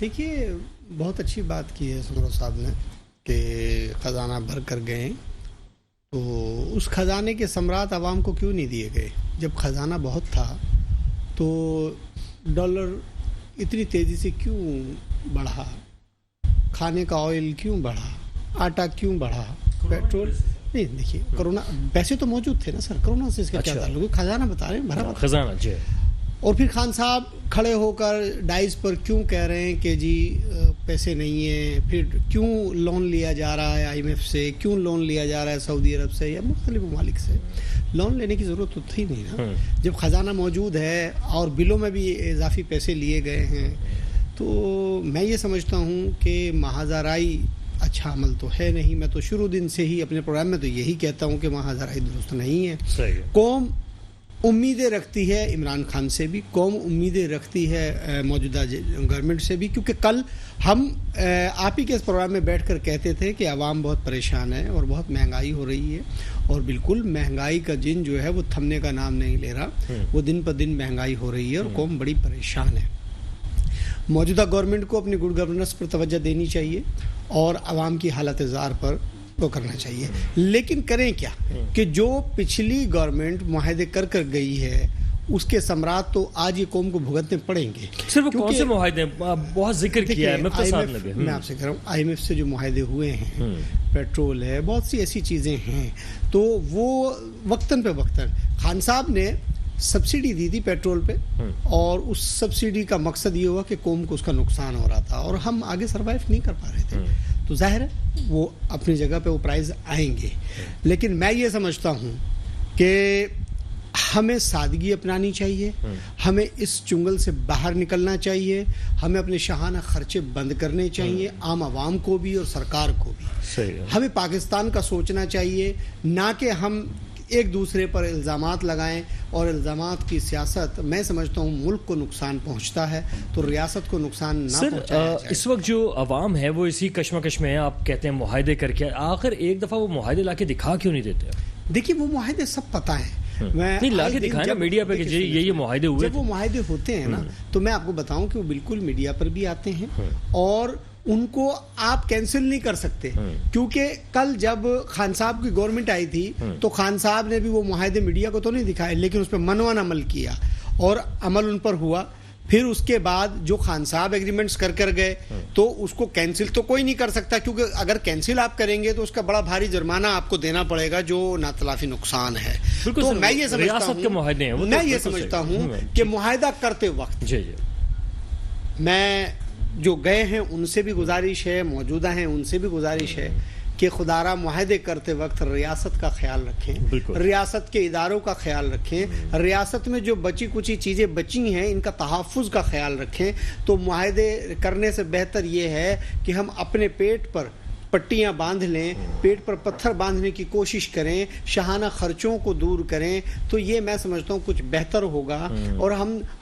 دیکھیے بہت اچھی بات کی ہے سمرو صاحب نے کہ خزانہ بھر کر گئے، تو اس خزانے کے ثمرات عوام کو کیوں نہیں دیے گئے؟ جب خزانہ بہت تھا تو ڈالر اتنی تیزی سے کیوں بڑھا؟ کھانے کا آئل کیوں بڑھا؟ آٹا کیوں بڑھا؟ پیٹرول نہیں، دیکھیے کرونا پیسے تو موجود تھے نا سر، کرونا سے اس کا کیا تعلق ہے؟ خزانہ بتا رہے ہیں بھرا ہوا تھا۔ خزانہ جی۔ اور پھر خان صاحب کھڑے ہو کر ڈائز پر کیوں کہہ رہے ہیں کہ جی پیسے نہیں ہیں، پھر کیوں لون لیا جا رہا ہے IMF سے، کیوں لون لیا جا رہا ہے سعودی عرب سے یا مختلف ممالک سے؟ لون لینے کی ضرورت تو تھی نہیں نا، جب خزانہ موجود ہے اور بلوں میں بھی اضافی پیسے لیے گئے ہیں۔ تو میں یہ سمجھتا ہوں کہ مہاجرائی اچھا عمل تو ہے نہیں۔ میں تو شروع دن سے ہی اپنے پروگرام میں تو یہی کہتا ہوں کہ مہاجرائی درست نہیں ہے۔ قوم امیدیں رکھتی ہے عمران خان سے بھی، قوم امیدیں رکھتی ہے موجودہ گورنمنٹ سے بھی، کیونکہ کل ہم آپ ہی کے اس پروگرام میں بیٹھ کر کہتے تھے کہ عوام بہت پریشان ہے اور بہت مہنگائی ہو رہی ہے، اور بالکل مہنگائی کا جن جو ہے وہ تھمنے کا نام نہیں لے رہا، وہ دن پر دن مہنگائی ہو رہی ہے اور قوم بڑی پریشان ہے۔ موجودہ گورنمنٹ کو اپنی گڈ گورننس پر توجہ دینی چاہیے اور عوام کی حالت زار پر وہ کرنا چاہیے، لیکن کریں کیا کہ جو پچھلی گورنمنٹ معاہدے کر گئی ہے اس کے ثمرات تو آج یہ قوم کو بھگتنے پڑیں گے۔ صرف کون سے معاہدے؟ بہت ذکر کیا ہے مفتی صاحب نے بھی۔ میں آپ سے کہہ رہا ہوں IMF سے جو معاہدے ہوئے ہیں، پیٹرول ہے، بہت سی ایسی چیزیں ہیں، تو وہ وقتاً پہ وقتاً خان صاحب نے سبسڈی دی تھی پیٹرول پہ، اور اس سبسڈی کا مقصد یہ ہوا کہ قوم کو اس کا نقصان ہو رہا تھا اور ہم آگے سروائیو نہیں کر پا رہے تھے، تو ظاہر ہے وہ اپنی جگہ پہ وہ پرائز آئیں گے۔ لیکن میں یہ سمجھتا ہوں کہ ہمیں سادگی اپنانی چاہیے، ہمیں اس چنگل سے باہر نکلنا چاہیے، ہمیں اپنے شاہانہ خرچے بند کرنے چاہیے، عام عوام کو بھی اور سرکار کو بھی۔ ہمیں پاکستان کا سوچنا چاہیے، نہ کہ ہم ایک دوسرے پر الزامات لگائیں، اور الزامات کی سیاست میں سمجھتا ہوں ملک کو نقصان پہنچتا ہے، تو ریاست کو نقصان نہ پہنچایا جائے۔ اس وقت جو عوام ہے وہ اسی کشمکش میں ہے، آپ کہتے ہیں معاہدے کر کے، آخر ایک دفعہ وہ معاہدے لا کے دکھا کیوں نہیں دیتے؟ دیکھیے وہ معاہدے سب پتہ ہیں، نہیں لا کے دکھائیں نا میڈیا پہ کہ یہ معاہدے ہوئے۔ جب وہ معاہدے ہوتے ہیں نا تو میں آپ کو بتاؤں کہ وہ بالکل میڈیا پر بھی آتے ہیں، اور ان کو آپ کینسل نہیں کر سکتے، کیونکہ کل جب خان صاحب کی گورنمنٹ آئی تھی تو خان صاحب نے بھی وہ معاہدے میڈیا کو تو نہیں دکھائے، لیکن اس پہ منوان عمل کیا اور عمل ان پر ہوا۔ پھر اس کے بعد جو خان صاحب ایگریمنٹس کر گئے تو اس کو کینسل تو کوئی نہیں کر سکتا، کیونکہ اگر کینسل آپ کریں گے تو اس کا بڑا بھاری جرمانہ آپ کو دینا پڑے گا جو ناتلافی نقصان ہے۔ تو میں یہ سمجھتا ہوں کہ معاہدہ کرتے وقت میں جو گئے ہیں ان سے بھی گزارش ہے، موجودہ ہیں ان سے بھی گزارش ہے کہ خدا را معاہدے کرتے وقت ریاست کا خیال رکھیں، ریاست کے اداروں کا خیال رکھیں، ریاست میں جو بچی کچی چیزیں بچی ہیں ان کا تحفظ کا خیال رکھیں۔ تو معاہدے کرنے سے بہتر یہ ہے کہ ہم اپنے پیٹ پر پٹیاں باندھ لیں، پیٹ پر پتھر باندھنے کی کوشش کریں، شاہانہ خرچوں کو دور کریں، تو یہ میں سمجھتا ہوں کچھ بہتر ہوگا۔ اور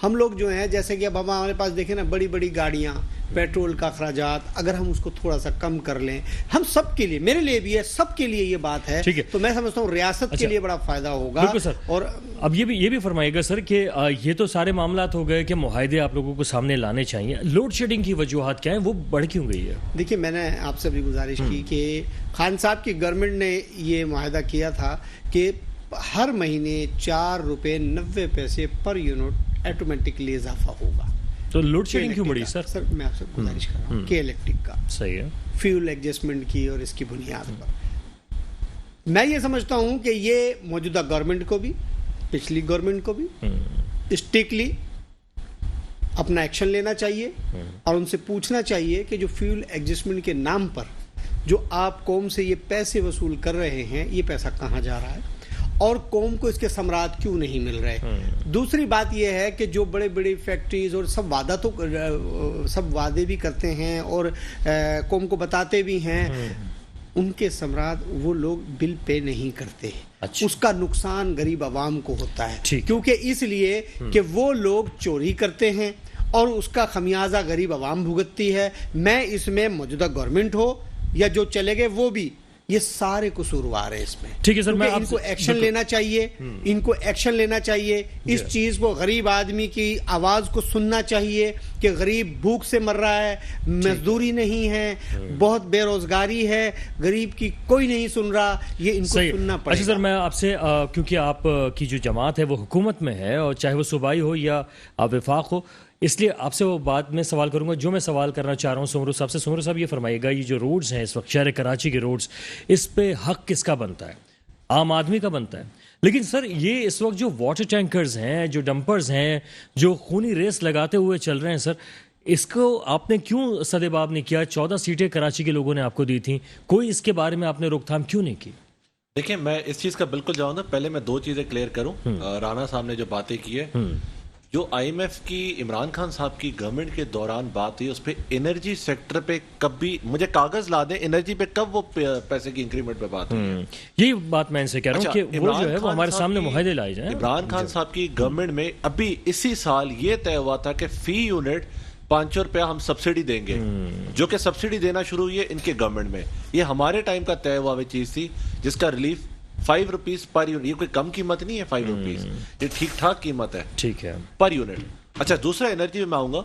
ہم لوگ جو ہیں جیسے کہ اب ہمارے پاس دیکھیں نا بڑی بڑی گاڑیاں، پیٹرول کا اخراجات، اگر ہم اس کو تھوڑا سا کم کر لیں، ہم سب کے لیے، میرے لیے بھی ہے، سب کے لیے یہ بات ہے، تو میں سمجھتا ہوں ریاست کے لیے بڑا فائدہ ہوگا۔ اور اب یہ بھی فرمائیے گا سر کہ یہ تو سارے معاملات ہو گئے کہ معاہدے آپ لوگوں کو سامنے لانے چاہیے، لوڈ شیڈنگ کی وجوہات کیا ہیں، وہ بڑھ کیوں گئی ہے؟ دیکھیے میں نے آپ سے بھی گزارش کی کہ خان صاحب کی گورنمنٹ نے یہ معاہدہ کیا تھا کہ ہر مہینے 4 روپے 90 پیسے پر یونٹ آٹومیٹکلی اضافہ ہوگا۔ تو لوڈ شیڈنگ کیوں بڑھی سر؟ سر میں آپ سے گزارش کر رہا ہوں کہ الیکٹرک کا صحیح ہے، فیول ایڈجسٹمنٹ کی اور اس کی بنیاد پر میں یہ سمجھتا ہوں کہ یہ موجودہ گورنمنٹ کو بھی پچھلی گورنمنٹ کو بھی اسٹرکٹلی اپنا ایکشن لینا چاہیے اور ان سے پوچھنا چاہیے کہ جو فیول ایڈجسٹمنٹ کے نام پر جو آپ قوم سے یہ پیسے وصول کر رہے ہیں یہ پیسہ کہاں جا رہا ہے اور قوم کو اس کے ثمرات کیوں نہیں مل رہے۔ دوسری بات یہ ہے کہ جو بڑے بڑے فیکٹریز اور سب وعدے بھی کرتے ہیں اور قوم کو بتاتے بھی ہیں، ان کے ثمرات وہ لوگ بل پے نہیں کرتے، اس کا نقصان غریب عوام کو ہوتا ہے، کیونکہ اس لیے کہ وہ لوگ چوری کرتے ہیں اور اس کا خمیازہ غریب عوام بھگتتی ہے۔ میں اس میں موجودہ گورنمنٹ ہو یا جو چلے گئے وہ بھی یہ سارے قصوروار ہیں اس میں. ٹھیک ہے سر، میں ان کو ایکشن لینا چاہیے، ان کو ایکشن لینا چاہیے. اس چیز کو غریب آدمی کی آواز کو سننا چاہیے کہ غریب بھوک سے مر رہا ہے، مزدوری نہیں ہے، بہت بے روزگاری ہے، غریب کی کوئی نہیں سن رہا. یہ ان کو سننا پڑے گا. اچھا سر، میں آپ سے کیونکہ آپ کی جو جماعت ہے وہ حکومت میں ہے، اور چاہے وہ صوبائی ہو یا وفاق ہو، اس لیے آپ سے وہ بات میں سوال کروں گا جو میں سوال کرنا چاہ رہا ہوں سمرو صاحب سے. سمرو صاحب یہ فرمائیے گا، یہ جو روڈز ہیں اس وقت شہر کراچی کے روڈز، اس پہ حق کس کا بنتا ہے؟ عام آدمی کا بنتا ہے. لیکن سر یہ اس وقت جو واٹر ٹینکرز ہیں، جو ڈمپرز ہیں، جو خونی ریس لگاتے ہوئے چل رہے ہیں سر، اس کو آپ نے کیوں سدباب نہیں کیا؟ 14 سیٹیں کراچی کے لوگوں نے آپ کو دی تھیں، کوئی اس کے بارے میں آپ نے روک تھام کیوں نہیں کی؟ دیکھیں، میں اس چیز کا بالکل جاؤں نا، پہلے میں 2 چیزیں کلیئر کروں. رانا صاحب نے جو باتیں کی ہے، جو آئی ایم ایف کی عمران خان صاحب کی گورنمنٹ کے دوران بات ہوئی، اس پہ انرجی سیکٹر پہ کبھی مجھے کاغذ لا دیں، انرجی پہ کب وہ پیسے کی انکریمنٹ پہ بات ہوئی ہے. یہی بات میں ان سے کہہ رہا ہوں کہ وہ جو ہے وہ ہمارے سامنے معاہدے لائے جائیں. عمران خان صاحب کی گورنمنٹ میں ابھی اسی سال یہ طے ہوا تھا کہ فی یونٹ 500 روپیہ ہم سبسڈی دیں گے، جو کہ سبسڈی دینا شروع ہوئی ہے ان کے گورنمنٹ میں. یہ ہمارے ٹائم کا طے ہوا ہوئی چیز تھی، جس کا ریلیف 5 روپیز پر یونٹ. یہ کوئی کم قیمت نہیں ہے 5 روپیز، یہ ٹھیک ٹھاک قیمت ہے، ٹھیک ہے، پر یونٹ. اچھا، دوسرا انرجی میں آؤں گا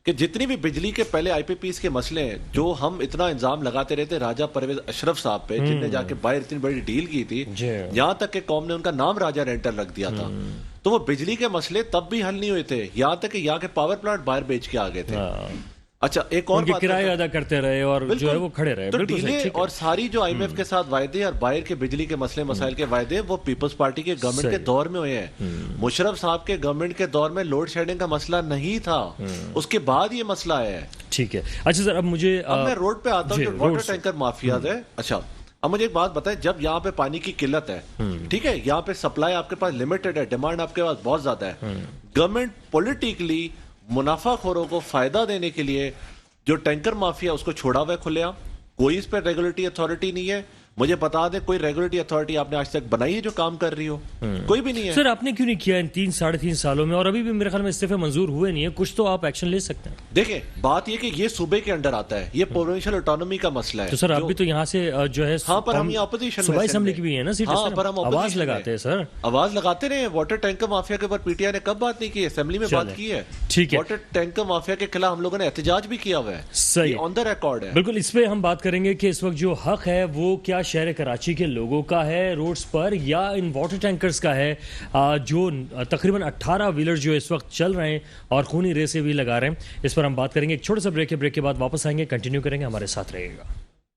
کہ جتنی بھی بجلی کے پہلے آئی پی پیز کے مسئلے ہیں، جو ہم اتنا الزام لگاتے رہتے راجہ پرویز اشرف صاحب پہ، جن نے جا کے باہر اتنی بڑی ڈیل کی تھی، یہاں تک کہ قوم نے ان کا نام راجہ رینٹل رکھ دیا تھا. تو وہ بجلی کے مسئلے تب بھی حل نہیں ہوئے تھے، یہاں تک کہ یہاں کے پاور پلانٹ باہر بیچ کے آ گئے تھے. اچھا، ایک اور بات، کرایہ ادا کرتے رہے اور جو ہے وہ کھڑے رہے. تو ڈیلے اور ساری جو آئی ایم ایف کے ساتھ وعدے اور باہر کے بجلی کے مسئلے مسائل کے وعدے، وہ پیپلز پارٹی کے گورنمنٹ کے دور میں ہوئے ہیں. مشرف صاحب کے گورنمنٹ کے دور میں لوڈ شیڈنگ کا مسئلہ نہیں تھا، اس کے بعد یہ مسئلہ ہے. ٹھیک ہے. اچھا سر، اب میں روڈ پہ آتا ہوں، جو واٹر ٹینکر مافیاز ہے. اچھا، اب مجھے ایک بات بتائیں، جب یہاں پہ پانی کی قلت ہے، ٹھیک ہے، یہاں پہ سپلائی آپ کے پاس لمیٹڈ ہے، ڈیمانڈ آپ کے پاس بہت زیادہ ہے، گورنمنٹ پولیٹیکلی منافع خوروں کو فائدہ دینے کے لیے جو ٹینکر مافیا اس کو چھوڑا ہوا ہے کھلے عام. کوئی اس پہ ریگولیٹری اتھارٹی نہیں ہے. مجھے بتا دیں کوئی ریگولیٹری اتھارٹی آپ نے آج تک بنائی ہے جو کام کر رہی ہو؟ کوئی بھی نہیں ہے. سر آپ نے کیوں نہیں کیا ان 3-3.5 سالوں میں؟ اور ابھی بھی میرے خیال میں استعفے منظور ہوئے نہیں ہیں، کچھ تو آپ ایکشن لے سکتے ہیں. دیکھیں، بات یہ کہ یہ صوبے کے انڈر آتا ہے، یہ پروونشل آٹونومی کا مسئلہ ہے. تو سر آپ بھی تو یہاں سے جو ہے، ہاں، پر ہم یہ اپوزیشن صوبائی اسمبلی کی بھی ہے نا سیٹ، آواز لگاتے ہیں. سر آواز لگاتے رہے. واٹر ٹینکر مافیا کے اوپر پی ٹی آئی نے کب بات نہیں کی؟ اسمبلی میں بات کی ہے. ٹھیک ہے، واٹر ٹینکر مافیا کے خلاف ہم لوگوں نے احتجاج بھی کیا ہوا ہے، صحیح آن دا ریکارڈ ہے. بالکل. اس پہ ہم بات کریں گے کہ اس وقت جو حق ہے وہ کیا شہر کراچی کے لوگوں کا ہے روڈز پر، یا ان واٹر ٹینکرز کا ہے جو تقریباً 18 ویلر جو اس وقت چل رہے ہیں اور خونی ریسیں بھی لگا رہے ہیں. اس پر ہم بات کریں گے. ایک چھوٹا سا بریک ہے، بریک کے بعد واپس آئیں گے، کنٹینیو کریں گے. ہمارے ساتھ رہے گا.